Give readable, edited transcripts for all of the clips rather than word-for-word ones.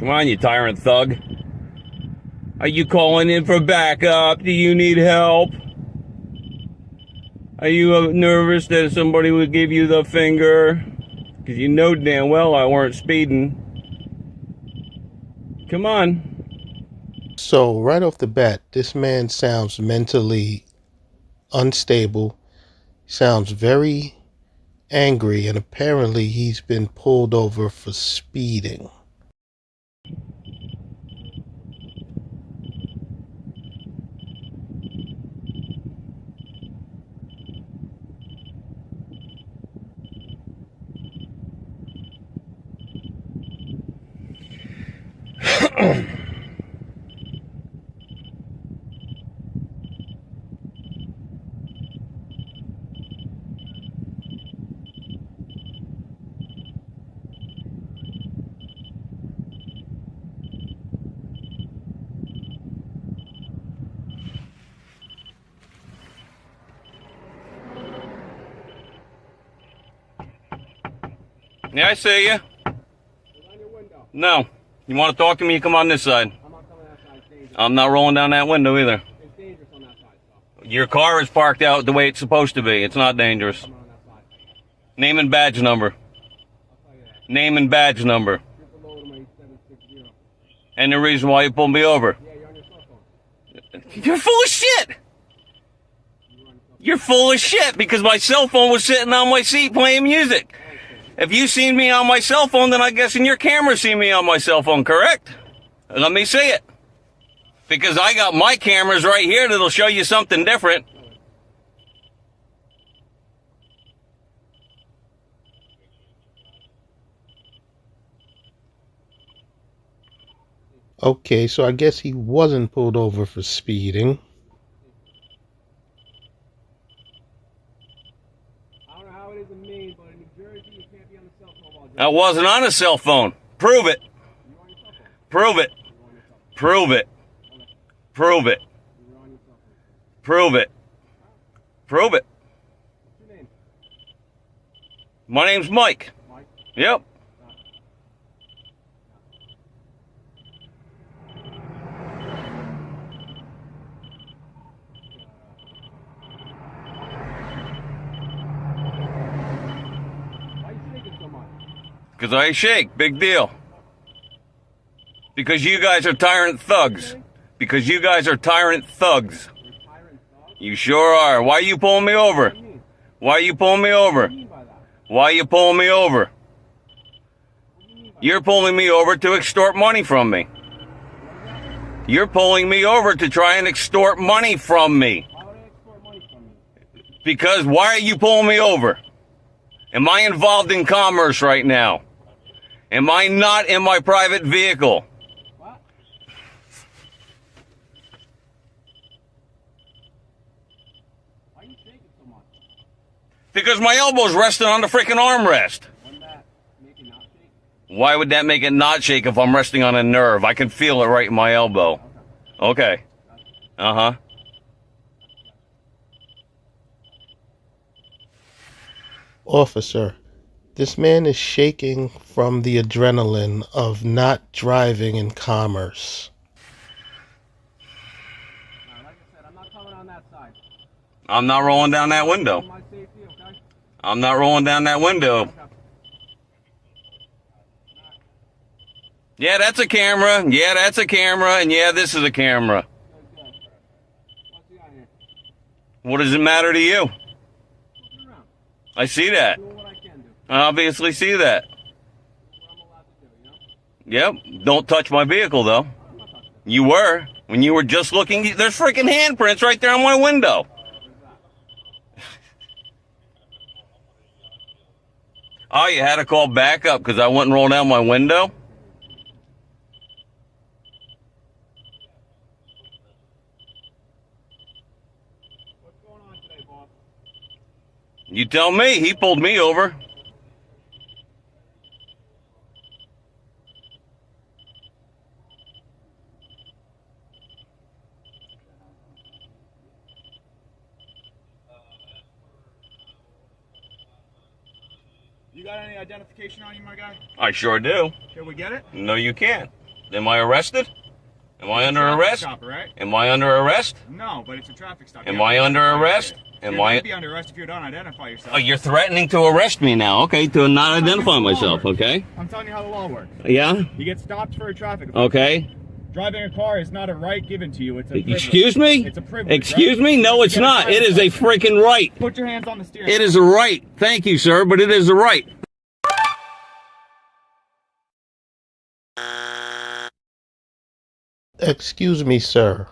Come on, you tyrant thug. Are you calling in for backup? Do you need help? Are you nervous that somebody would give you the finger? Because you know damn well I weren't speeding. Come on. So right off the bat, this man sounds mentally unstable, sounds very angry, and apparently he's been pulled over for speeding. Yeah, I see you. No. You want to talk to me, you come on this side. I'm not coming outside. It's dangerous. I'm not rolling down that window either. It's dangerous on that side, so. Your car is parked out the way it's supposed to be. It's not dangerous. I'm on that side. Name and badge number. I'll tell you that. Name and badge number. Triple load of my 760. And the reason why you pulled me over. Yeah, you're on your cell phone. You're full of shit! You're full of shit because my cell phone was sitting on my seat playing music. If you seen me on my cell phone, then I guess in your camera seen me on my cell phone, correct? Let me see it. Because I got my cameras right here that'll show you something different. Okay, so I guess he wasn't pulled over for speeding. I don't know how it is in Maine, but in New Jersey, you can't be on the cell phone while driving. I wasn't on a cell phone. Prove it. You're on your cell phone. Prove it. You're on your cell phone. Prove it. Prove it. You're on your cell phone. Prove it. Prove it. What's your name? My name's Mike. Mike? Yep. Why are you shaking so much? Because I shake. Big deal. Because you guys are tyrant thugs. Because you guys are tyrant thugs. You're a tyrant dog? You sure are. Why are you pulling me over? What do you mean? Why are you pulling me over? What do you mean by that? Why are you pulling me over? What do you mean by You're pulling me over to extort money from me. You're pulling me over to try and extort money from me. that? Why would I export money from you? Because why are you pulling me over? Am I involved in commerce right now? Am I not in my private vehicle? What? Why are you shaking so much? Because my elbow's resting on the freaking armrest. Wouldn't that make you not shake? Why would that make it not shake if I'm resting on a nerve? I can feel it right in my elbow. Okay. Uh-huh. Officer, this man is shaking from the adrenaline of not driving in commerce. Like I said, I'm not coming on that side. I'm not rolling down that window. For my safety, okay? I'm not rolling down that window. Yeah, that's a camera. Yeah, that's a camera. And yeah, this is a camera. Good. What's he got here? What does it matter to you? Looking around. I see that. Doing what I can do. I obviously see that. What I'm allowed to do, you know? Yep. Don't touch my vehicle, though. I'm not touching it. You were. When you were just looking, there's freaking handprints right there on my window. Where's that? Oh, you had to call backup because I wouldn't roll down my window? What's going on today, boss? You tell me. He pulled me over. You got any identification on you, my guy? I sure do. Can we get it? No, you can't. Am I arrested? Am I under arrest? Stop, right? Am I under arrest? No, but it's a traffic stop. Am I under arrest? Am You're I? gonna be under arrest if you don't identify yourself. Oh, you're threatening to arrest me now. Okay, to not identify myself. Okay. I'm telling you how the law works. Yeah. You get stopped for a traffic offense. Okay. Driving a car is not a right given to you. It's a privilege. Excuse me? It's a privilege. Excuse right? me? No, it's not. It is a freaking right. Put your hands on the steering. It is a right. Thank you, sir, but it is a right. Excuse me, sir,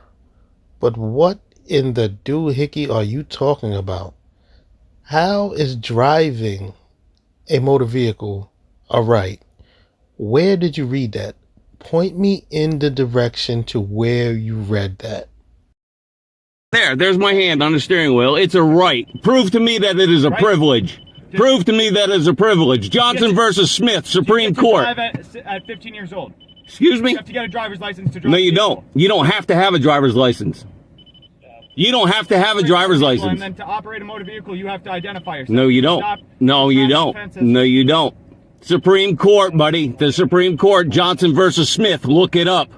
but what in the doohickey are you talking about? How is driving a motor vehicle a right? Where did you read that? Point me in the direction to where you read that. There's my hand on the steering wheel. It's a right. Prove to me that it is a privilege. Prove to me that it is a privilege. Johnson versus Smith, Supreme Court. At 15 years old. Excuse me? You have to get a driver's license to drive. No, you don't. You don't have to have a driver's license. You don't have to have a driver's license. And then to operate a motor vehicle, you have to identify yourself. No, you don't. No, you don't. No, you don't. Supreme Court, buddy. The Supreme Court, Johnson versus Smith. Look it up.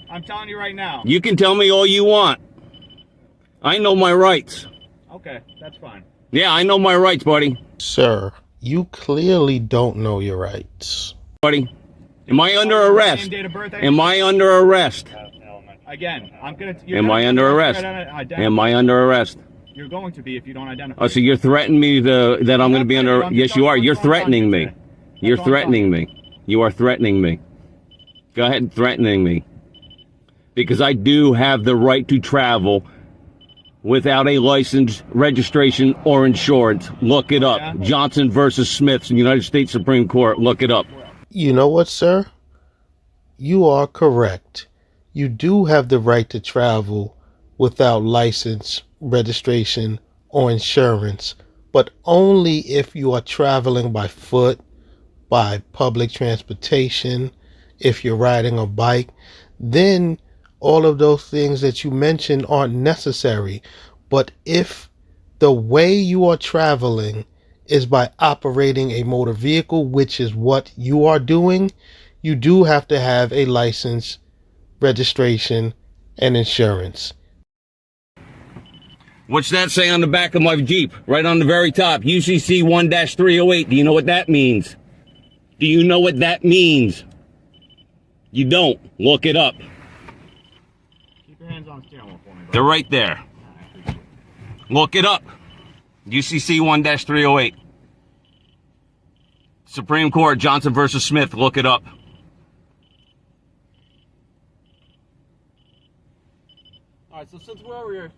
I'm telling you right now. You can tell me all you want. I know my rights. Okay, that's fine. Yeah, I know my rights, buddy. Sir, you clearly don't know your rights. Buddy, am I under arrest? Am I under arrest? Again, I'm gonna. Am I under arrest? Am I under arrest? You're going to be if you don't identify. Oh, so you're threatening me that I'm going to be under... Yes, you are. You're threatening me. You're threatening me. You are threatening me. Go ahead and threatening me. Because I do have the right to travel without a license, registration, or insurance. Look it up. Yeah. Johnson versus Smith, United States Supreme Court. Look it up. You know what, sir? You are correct. You do have the right to travel without license, registration, or insurance, but only if you are traveling by foot, by public transportation, if you're riding a bike. Then all of those things that you mentioned aren't necessary. But if the way you are traveling is by operating a motor vehicle, which is what you are doing, you do have to have a license, registration, and insurance. What's that say on the back of my Jeep? Right on the very top. UCC 1-308. Do you know what that means? Do you know what that means? You don't. Look it up. Keep your hands on the steering wheel for me, bro. They're right there. Look it up. UCC 1-308. Supreme Court, Johnson versus Smith. Look it up. All right, so since we're over here,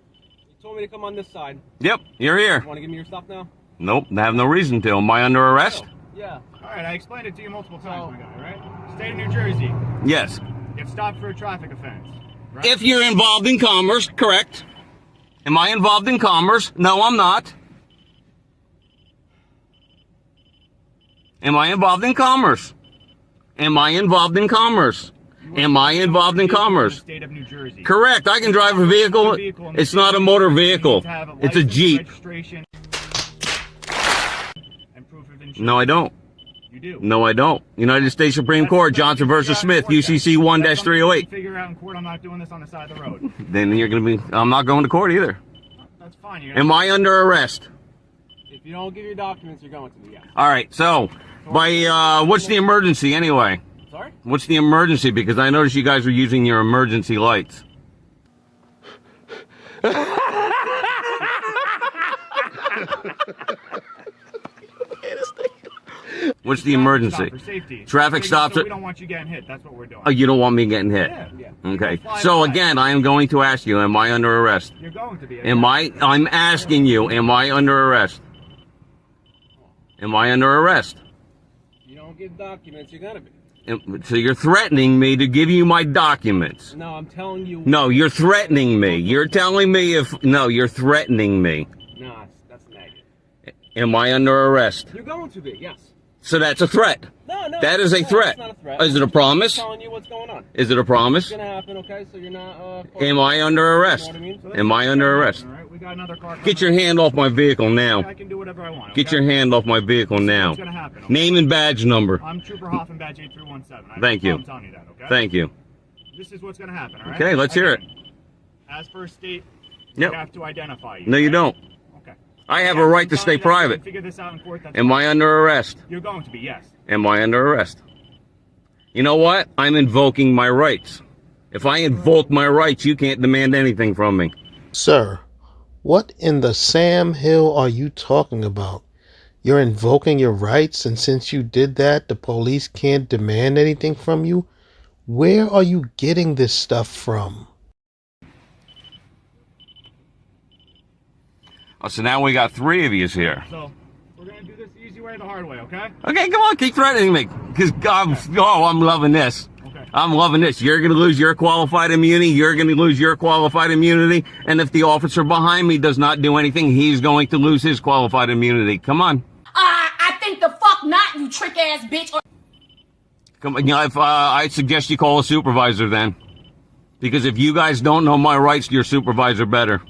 you told me to come on this side. Yep, you're here. You want to give me your stuff now? Nope, I have no reason to. Am I under arrest? Yeah. All right, I explained it to you multiple times, my guy. Right? State of New Jersey. Yes. Get stopped for a traffic offense. Right? If you're involved in commerce, correct. Am I involved in commerce? No, I'm not. Am I involved in commerce? Am I involved in commerce? Am I involved in commerce? State of New Jersey. Correct. I can drive a vehicle. It's not a motor vehicle. It's a Jeep. No, I don't. You do. No, I don't. United States Supreme Court, Johnson versus Smith, UCC 1-308. Figure out in court. I'm not doing this on the side of the road. Then you're going to be... I'm not going to court either. That's fine. Am I under arrest? If you don't give your documents, you're going to be, yeah. All right, so, what's the emergency anyway? Sorry? What's the emergency? Because I noticed you guys were using your emergency lights. What's the emergency? For safety. Traffic stops. So we don't want you getting hit. That's what we're doing. Oh, you don't want me getting hit? Yeah. Okay. So again, I am going to ask you, am I under arrest? You're going to be. I'm asking you, am I under arrest? Am I under arrest? You don't give documents, you're going to be. So you're threatening me to give you my documents. No, I'm telling you. No, you're threatening me. You're telling me no, you're threatening me. No, that's negative. Am I under arrest? You're going to be, yes. So that's a threat. No, that is a threat. It's not a threat. Is it a promise? I'm telling you what's going on. Is it a promise? It's going to happen, okay? So you're not... Am I under arrest? You know what I mean? Am I under arrest? All right, we got another car. Get your hand off my vehicle now. I can do whatever I want. Get your hand off my vehicle now. What's going to happen? Okay? Name and badge number. I'm Trooper Hoffman, badge 8317. Thank you. I'm telling you that, okay? Thank you. this is what's going to happen, all right? Okay, let's hear it. As per state, Yep. you have to identify you. No, you right? don't. Okay. I have a right to stay private. Figure this out in court. That's Am I under arrest? You're going to be, yes. Am I under arrest? You know what? I'm invoking my rights. If I invoke my rights, you can't demand anything from me. Sir, what in the Sam Hill are you talking about? You're invoking your rights, and since you did that, the police can't demand anything from you? Where are you getting this stuff from? Oh, so now we got 3 of yous here. So, we're going to do this the easy way or the hard way, okay? Okay, come on, keep threatening me. Because I'm loving this. Okay. I'm loving this. You're going to lose your qualified immunity. You're going to lose your qualified immunity. And if the officer behind me does not do anything, he's going to lose his qualified immunity. Come on. I think the fuck not, you trick ass bitch. Come on. I suggest you call a supervisor then. Because if you guys don't know my rights, your supervisor better.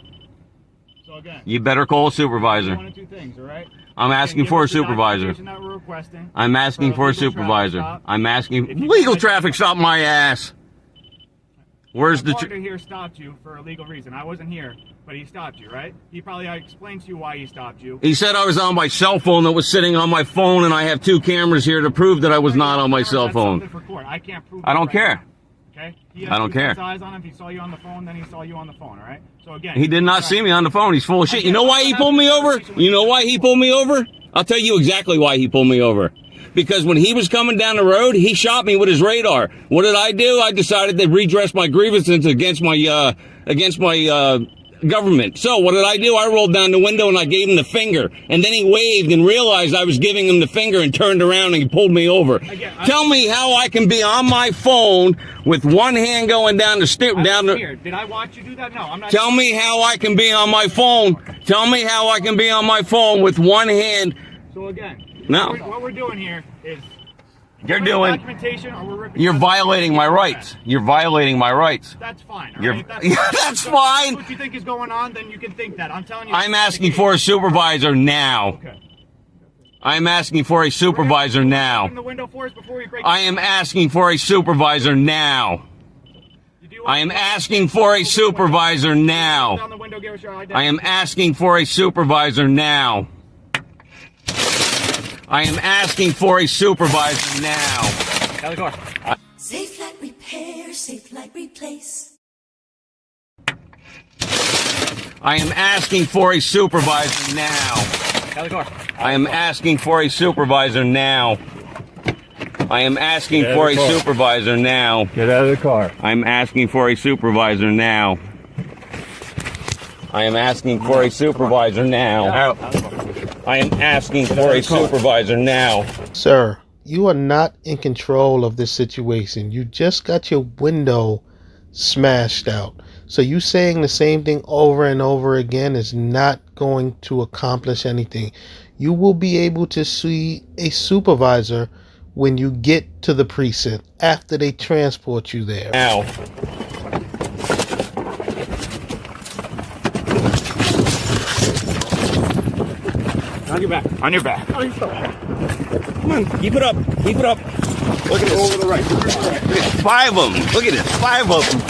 So again, You better call a supervisor. one of 2 things, all right? I'm asking for a supervisor. That we're requesting I'm asking for a legal traffic supervisor. stop. I'm asking. If you Legal guys- traffic stop my ass. Where's The the? partner here stopped you for a legal reason. I wasn't here, but he stopped you, right? He probably explained to you why he stopped you. He said I was on my cell phone that was sitting on my phone, and I have 2 cameras here to prove that I was not on my cell That's phone. something for court. I can't prove I that don't right care. now, okay? He I don't care. His eyes on him. If he saw you on the phone, then he saw you on the phone, all right? So again, He did not see me on the phone. He's full of shit. You know why he pulled me over? You know why he pulled me over? I'll tell you exactly why he pulled me over. Because when he was coming down the road, he shot me with his radar. What did I do? I decided to redress my grievances against my government. So what did I do? I rolled down the window and I gave him the finger. And then he waved and realized I was giving him the finger and turned around and he pulled me over. Tell me how I can be on my phone with one hand going down the stoop down the. Did I watch you do that? No, I'm not. Tell me how I can be on my phone. Tell me how I can be on my phone with one hand. So again, No. what we're doing here is You're doing. documentation, or we're ripping You're out- violating my rights. You're violating my rights. That's fine. all You're- right? That's so fine. If what you think is going on, then you can think that. I'm telling you. I'm asking for a supervisor now. Okay. I'm asking for a supervisor now. Open the window for us before we break. I am asking for a supervisor now. I am asking for a supervisor now. Down the window, give us your identity. I am asking for a supervisor now. I am asking for a supervisor now. Out of the car. Safe like repair, safe like replace. I am asking for a supervisor now. Out of the car. I am asking for a supervisor now. I am asking for a supervisor now. Get out of the car. I'm asking for a supervisor now. I am asking for a supervisor now. I am asking for a supervisor now. Sir, you are not in control of this situation. You just got your window smashed out. So you saying the same thing over and over again is not going to accomplish anything. You will be able to see a supervisor when you get to the precinct after they transport you there. Now. On your back. On your back. Come on, keep it up. Keep it up. Look at this. Over the right. Look at this. 5 of them. Look at this. 5 of them.